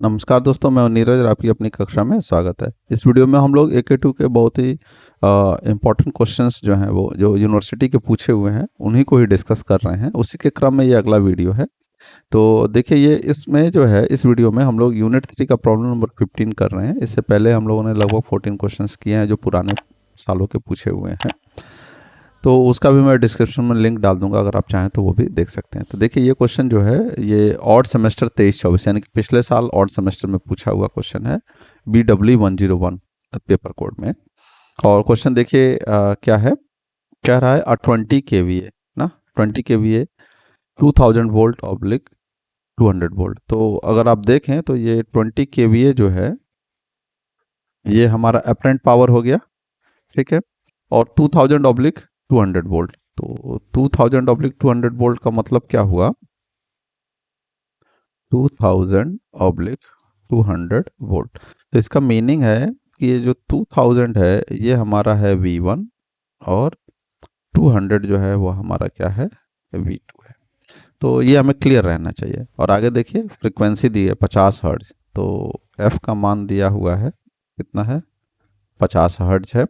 नमस्कार दोस्तों, मैं नीरज और आपकी अपनी कक्षा में स्वागत है। इस वीडियो में हम लोग AK2 के बहुत ही इम्पोर्टेंट क्वेश्चंस जो हैं वो जो यूनिवर्सिटी के पूछे हुए हैं उन्हीं को ही डिस्कस कर रहे हैं। उसी के क्रम में ये अगला वीडियो है। तो देखिए, ये इसमें जो है इस वीडियो में हम लोग यूनिट 3 का प्रॉब्लम नंबर 15 कर रहे हैं। इससे पहले हम लोगों ने लगभग 14 क्वेश्चंस किए हैं जो पुराने सालों के पूछे हुए हैं। तो उसका भी मैं डिस्क्रिप्शन में लिंक डाल दूंगा, अगर आप चाहें तो वो भी देख सकते हैं। तो देखिए, ये क्वेश्चन जो है ये ऑड सेमेस्टर 23-24 यानी कि पिछले साल ऑड सेमेस्टर में पूछा हुआ क्वेश्चन है BW101 पेपर कोड में। और क्वेश्चन देखिए क्या है, कह रहा है 20 kVA ना, 20 kVA 2000 वोल्ट ऑब्लिक 200 वोल्ट। तो अगर आप देखें तो ये 20 kVA जो है ये हमारा अपरेंट पावर हो गया, ठीक है। और 2000 ऑब्लिक 200 वोल्ट, तो 2000 ऑब्लिक 200 वोल्ट का मतलब क्या हुआ, 2000 ऑब्लिक 200 वोल्ट। तो इसका मीनिंग है कि ये जो 2000 है ये हमारा है V1 और 200 जो है वो हमारा क्या है, V2 है। तो ये हमें क्लियर रहना चाहिए। और आगे देखिए, फ्रीक्वेंसी दी है 50 हर्ट्ज, तो F का मान दिया हुआ है, कितना है, 50 हर्ट्ज है।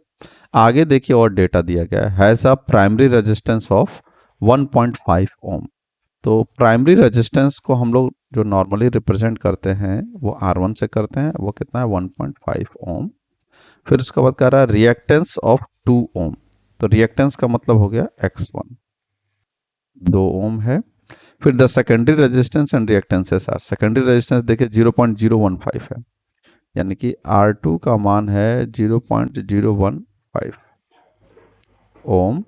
आगे देखिए और डेटा दिया गया है, has a primary resistance of 1.5 ओम। तो प्राइमरी रेजिस्टेंस को हम लोग जो नॉर्मली रिप्रेजेंट करते हैं वो R1 से करते हैं, वो कितना है 1.5 ओम। फिर उसके बाद कह रहा है रिएक्टेंस ऑफ 2 ओम, तो रिएक्टेंस का मतलब हो गया X1, 2 ओम है। फिर the secondary resistance and reactances are, secondary resistance देखिए 0.015 है, यानी कि R2 का मान है 0.015 ओम।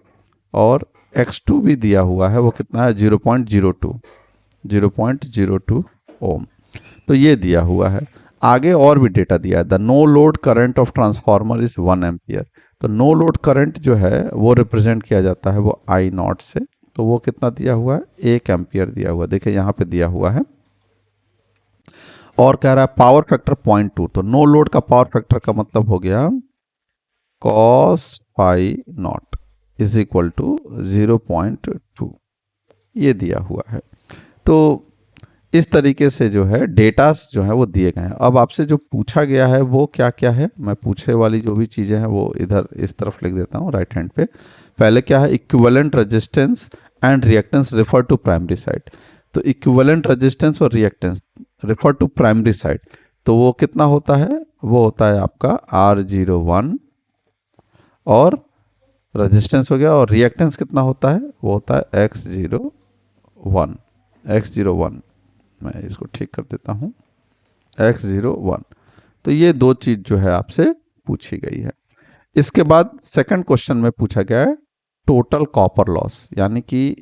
और X2 भी दिया हुआ है, वो कितना है 0.02 ओम। तो ये दिया हुआ है। आगे और भी डेटा दिया है, the no load current of transformer is 1 ampere. तो नो लोड करंट जो है वो रिप्रेजेंट किया जाता है वो I नॉट से, तो वो कितना दिया हुआ है 1 एम्पियर दिया हुआ है, देखिए यहाँ पे दिया हुआ है। और कह रहा है पावर फैक्टर 0.2, तो नो लोड का पावर फैक्टर का मतलब हो गया cos phi naught is equal to 0.2, ये दिया हुआ है। तो इस तरीके से जो है डेटास जो है वो दिए गए हैं। अब आपसे जो पूछा गया है वो क्या क्या है, मैं पूछे वाली जो भी चीज़ें हैं वो इधर इस तरफ लिख देता हूँ राइट हैंड पे। पहले क्या है, equivalent resistance and reactance refer to primary side. तो इक्विवेलेंट रेजिस्टेंस और reactance refer to primary side, तो वो कितना होता है, वो होता है आपका R01। और रेजिस्टेंस हो गया, और रिएक्टेंस कितना होता है, वो होता है X01। मैं इसको ठीक कर देता हूँ, X01। तो ये दो चीज जो है आपसे पूछी गई है। इसके बाद सेकंड क्वेश्चन में पूछा गया है टोटल कॉपर लॉस, यानी कि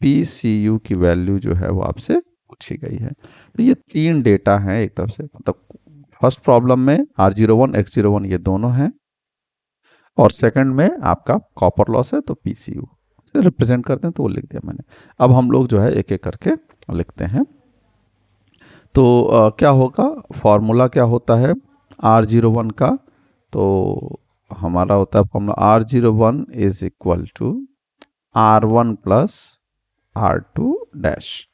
PCU की वैल्यू जो है वो आपसे पूछी गई है। तो ये 3 डेटा हैं एक तरफ से, मतलब फर्स्ट प्रॉब्लम में R01 X01 ये दोनों हैं, और सेकंड में आपका कॉपर लॉस है तो PCU से रिप्रेजेंट करते हैं, तो वो लिख दिया मैंने। अब हम लोग जो है एक एक करके लिखते हैं। तो क्या होगा, फॉर्मूला क्या होता है R01 का, तो हमारा होता है formula R01 is equal to R1 plus R2 dash,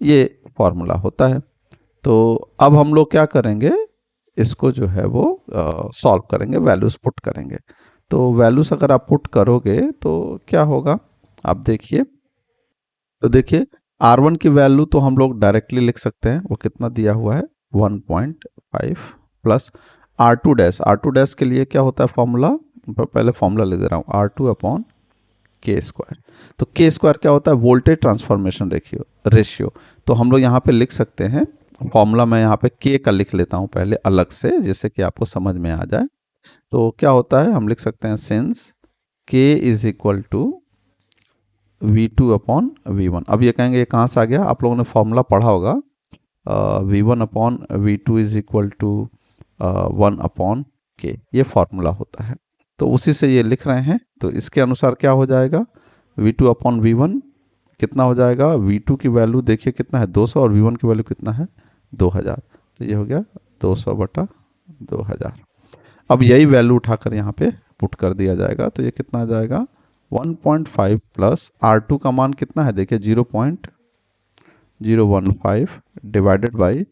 ये फॉर्मूला होता है। तो अब हम लोग क्या करेंगे, इसको जो है वो सॉल्व करेंगे, वैल्यूज पुट करेंगे। तो वैल्यूज अगर आप पुट करोगे तो क्या होगा, आप देखिए। तो देखिए R1 की वैल्यू तो हम लोग डायरेक्टली लिख सकते हैं, वो कितना दिया हुआ है 1.5 plus R2 dash. R2 dash के लिए क्या होता है फॉर्मूला, पहले फॉर्मूला लिख दे रहा हूँ, R2 अपॉन K स्क्वायर। तो K स्क्वायर क्या होता है, वोल्टेज ट्रांसफॉर्मेशन रेशियो। तो हम लोग यहाँ पे लिख सकते हैं फॉर्मूला, मैं यहाँ पे K का लिख लेता हूँ पहले अलग से, जिससे कि आपको समझ में आ जाए। तो क्या होता है, हम लिख सकते हैं since K is equal to V2 upon V1। अब ये कहेंगे ये कहाँ से आ गया, आप लोगों ने फॉर्मूला पढ़ा होगा, V1 upon V2 is equal to 1 upon K, ये फॉर्मूला होता है। तो उसी से ये लिख रहे हैं। तो इसके अनुसार क्या हो जाएगा, V2 अपॉन V1 कितना हो जाएगा, V2 की वैल्यू देखिए कितना है 200, और V1 की वैल्यू कितना है 2000। तो ये हो गया 200 बटा 2000। अब यही वैल्यू उठाकर यहाँ पे पुट कर दिया जाएगा, तो ये कितना आ जाएगा 1.5 प्लस R2 का मान कितना है, देखिए 0.015 डिवाइडेड बाई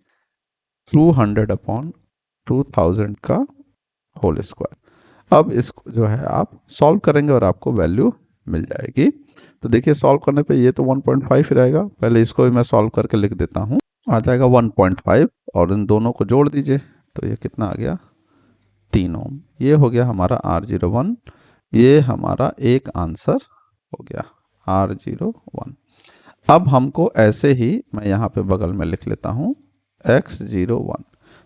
200 अपॉन 2000 का होल स्क्वायर। अब इसको जो है आप सॉल्व करेंगे और आपको वैल्यू मिल जाएगी। तो देखिए सॉल्व करने पे ये तो 1.5 रहेगा, पहले इसको भी मैं सॉल्व करके लिख देता हूँ। आ जाएगा 1.5 और इन दोनों को जोड़ दीजिए तो ये कितना आ गया 3 ओम। ये हो गया हमारा R01, ये हमारा एक आंसर हो गया R01। अब हमको ऐसे ही मैं यहाँ पे बगल में लिख लेता हूँ X01।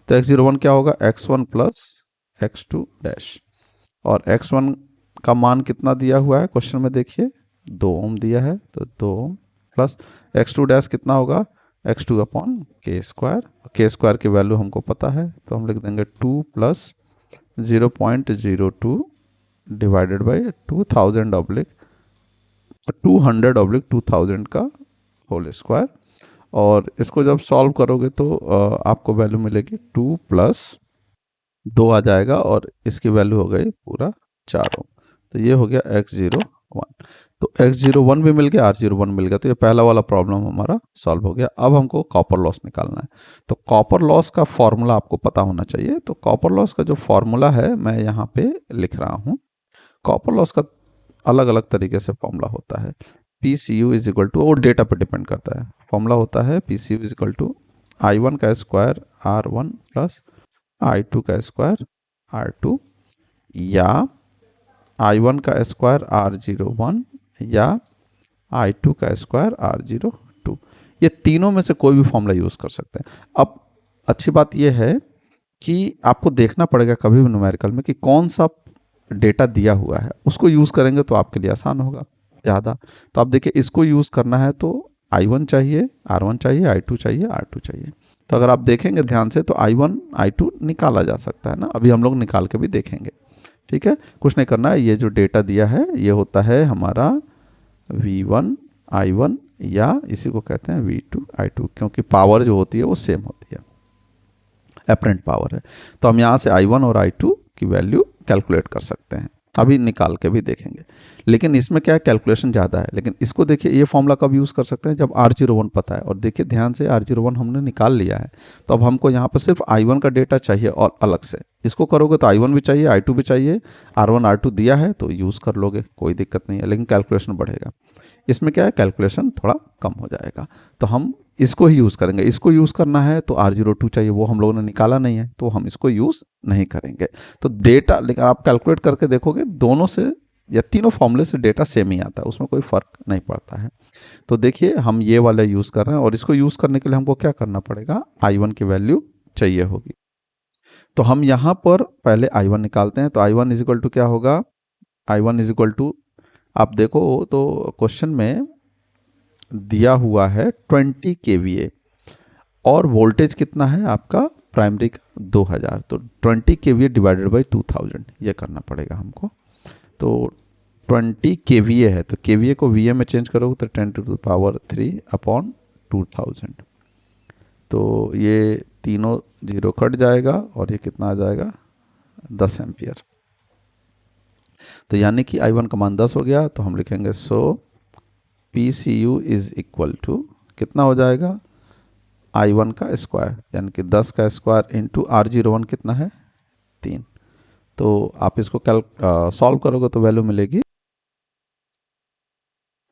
तो X01 क्या होगा X1 प्लस X2 डैश, और X1 का मान कितना दिया हुआ है क्वेश्चन में देखिए 2 ओम दिया है, तो 2 ओम प्लस X2 डैश कितना होगा X2 अपॉन के स्क्वायर। के स्क्वायर की वैल्यू हमको पता है तो हम लिख देंगे 2 plus 0.02 divided by 2000 oblique 200 oblique 2000 का होल स्क्वायर। और इसको जब सॉल्व करोगे तो आपको वैल्यू मिलेगी 2 प्लस 2 आ जाएगा और इसकी वैल्यू हो गई पूरा 4 ओम। तो ये हो गया X01। तो X01 भी मिल गया, R01 मिल गया, तो ये पहला वाला प्रॉब्लम हमारा सॉल्व हो गया। अब हमको कॉपर लॉस निकालना है। तो कॉपर लॉस का फॉर्मूला आपको पता होना चाहिए। तो कॉपर लॉस का जो फॉर्मूला है मैं यहाँ पे लिख रहा हूँ। कॉपर लॉस का अलग अलग तरीके से फॉर्मूला होता है। PCU इज इक्वल टू, और डेटा पे डिपेंड करता है, फॉर्मूला होता है PCU is equal to I1 का स्क्वायर R1 प्लस I2 का स्क्वायर R2, या I1 का स्क्वायर R01 या I2 का स्क्वायर R02। ये तीनों में से कोई भी फॉर्मूला यूज़ कर सकते हैं। अब अच्छी बात यह है कि आपको देखना पड़ेगा कभी भी न्यूमेरिकल में कि कौन सा डेटा दिया हुआ है, उसको यूज़ करेंगे तो आपके लिए आसान होगा ज़्यादा। तो आप देखिए इसको यूज़ करना है तो I1 चाहिए, R1 चाहिए, I2 चाहिए, R2 चाहिए। तो अगर आप देखेंगे ध्यान से तो I1 I2 निकाला जा सकता है ना, अभी हम लोग निकाल के भी देखेंगे। ठीक है, कुछ नहीं करना है, ये जो डेटा दिया है ये होता है हमारा V1 I1 या इसी को कहते हैं V2 I2, क्योंकि पावर जो होती है वो सेम होती है, एपरेंट पावर है। तो हम यहाँ से I1 और I2 की वैल्यू कैलकुलेट कर सकते हैं, अभी निकाल के भी देखेंगे। लेकिन इसमें क्या है, कैलकुलेशन ज़्यादा है। लेकिन इसको देखिए ये फॉर्मूला कब यूज़ कर सकते हैं, जब R01 पता है। और देखिए ध्यान से R01 हमने निकाल लिया है, तो अब हमको यहाँ पर सिर्फ I1 का डेटा चाहिए और अलग से। इसको करोगे तो I1 भी चाहिए, I2 भी चाहिए, R1 R2 दिया है तो यूज़ कर लोगे, कोई दिक्कत नहीं है, लेकिन कैलकुलेशन बढ़ेगा। इसमें क्या है, कैलकुलेशन थोड़ा कम हो जाएगा। तो हम इसको ही यूज़ करेंगे। इसको यूज़ करना है तो R02 चाहिए, वो हम लोगों ने निकाला नहीं है तो हम इसको यूज़ नहीं करेंगे। तो डेटा, लेकिन आप कैलकुलेट करके देखोगे दोनों से या तीनों फॉर्मूले से डेटा सेम ही आता है, उसमें कोई फ़र्क नहीं पड़ता है। तो देखिए हम ये वाला यूज़ कर रहे हैं और इसको यूज़ करने के लिए हमको क्या करना पड़ेगा, I1 की वैल्यू चाहिए होगी। तो हम यहाँ पर पहले I1 निकालते हैं। तो I1 इज इक्वल टू क्या होगा, I1 इज इक्वल टू, आप देखो तो क्वेश्चन में दिया हुआ है 20 kVA और वोल्टेज कितना है आपका प्राइमरी का 2000, तो 20 kVA डिवाइडेड बाई 2000 ये करना पड़ेगा हमको। तो 20 kVA है तो kVA को VA में चेंज करोगे तो 10 टू द पावर 3 अपॉन 2000। तो ये तीनों जीरो कट जाएगा और ये कितना आ जाएगा 10 एम्पियर। तो यानी कि I1 का मान 10 हो गया, तो हम लिखेंगे सो PCU इज इक्वल टू कितना हो जाएगा I1 का स्क्वायर, यानी कि 10 का स्क्वायर इंटू R01 कितना है 3। तो आप इसको सॉल्व करोगे तो वैल्यू मिलेगी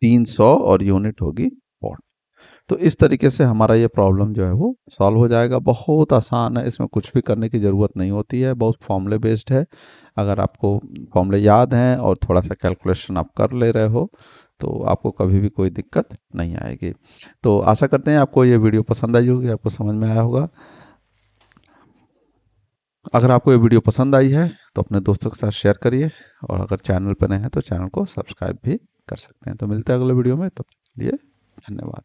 300 और यूनिट होगी वॉट। तो इस तरीके से हमारा ये प्रॉब्लम जो है वो सॉल्व हो जाएगा। बहुत आसान है, इसमें कुछ भी करने की ज़रूरत नहीं होती है, बहुत फॉर्मूले बेस्ड है। अगर आपको फॉर्मूले याद हैं और थोड़ा सा कैलकुलेशन आप कर ले रहे हो तो आपको कभी भी कोई दिक्कत नहीं आएगी। तो आशा करते हैं आपको ये वीडियो पसंद आई होगी, आपको समझ में आया होगा। अगर आपको ये वीडियो पसंद आई है तो अपने दोस्तों के साथ शेयर करिए, और अगर चैनल पर नए हैं तो चैनल को सब्सक्राइब भी कर सकते हैं। तो मिलते हैं अगले वीडियो में, तब तक के लिए धन्यवाद।